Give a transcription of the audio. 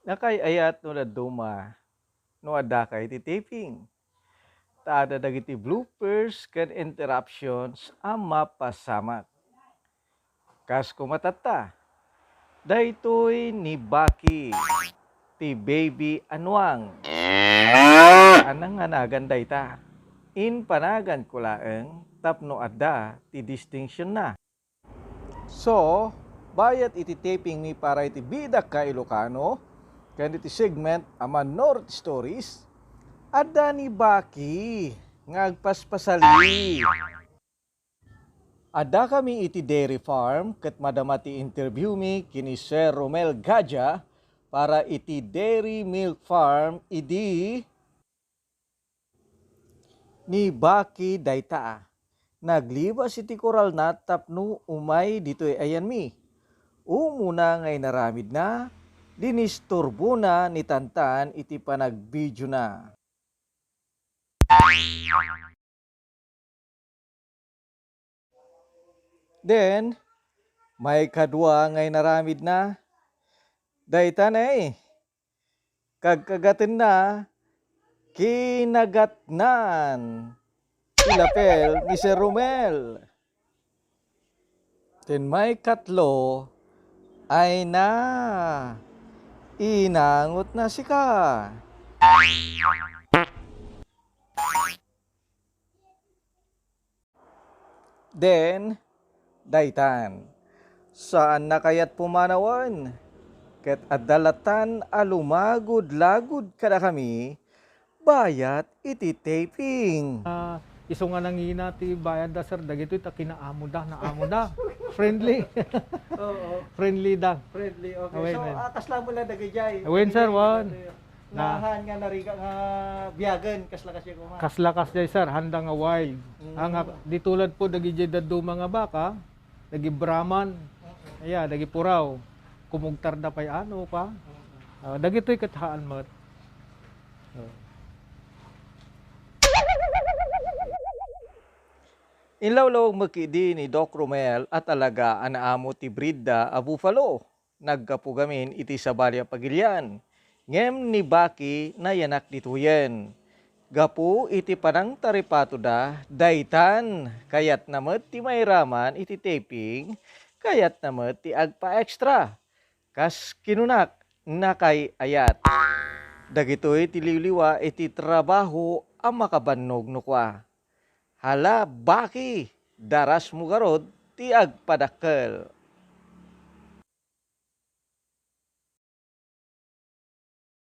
Nakay ayat no na duma, no ada kay ti taping. Tada dagiti bloopers ken interruptions ang mapasamak. Kas kumatata, daytoy ni Baki, ti baby anwang. Anang anagan dayta. In panagan ko laeng tapno ada ti distinction na. So, bayat iti taping mi para iti bidak ka Ilocano, kan iti segment ama North Stories, ada ni Baki, ngagpaspasali. Ada kami iti dairy farm, ket madamati interview mi kini Sir Romel Gadja, para iti dairy milk farm idi ni Baki dayta. Naglibas iti koral na tapno umay dito'y ayan mi. Umuna ngay naramid na, dinisturbo na ni Tantan iti panag-video na. Then, may kadwa ngay naramid na, dayta na kagkagatin na, kinagatnan, ilapel ni Sir Romel. Then may katlo, ay na, inangot na sika. Then, daytan, saan na kayat pumanawan? Ket adalatan alumagod-lagod kada kami, bayat iti taping. Iso nga nangina ti bayad da sir, dagito ita kinaamo da, naamo da. Friendly. Oo, Friendly da. friendly, okay. Away, So, man. kasla mo lang dagayjay. Awen, sir, wan. Nahan nga nariga nga biyagan, kasla kasya ko nga. Kaslakas jay sir, handa nga wild. Mm. Di tulad po dagi jay daddo mga baka, dagi Brahman. Aya, dagi puraw. Kumugtar da pay ano pa. Dagito'y kathaan mat. Inlawlaw makidi ni Doc Romel at alaga anaamo ti brida a buffalo. Nagkapugamin iti sa Balya Pagilian. Ngem ni Baki na yanak dituyen. Gapu iti panang taripato da, daytan, kayat namet ti mairaman iti taping, kayat namet ti agpa extra. Kas kinunak, nakay ayat. Dagitoy ti liwliwa iti trabaho ang makabannog no kwa. Hala, Baki, daras mo garod ti agpadakkel.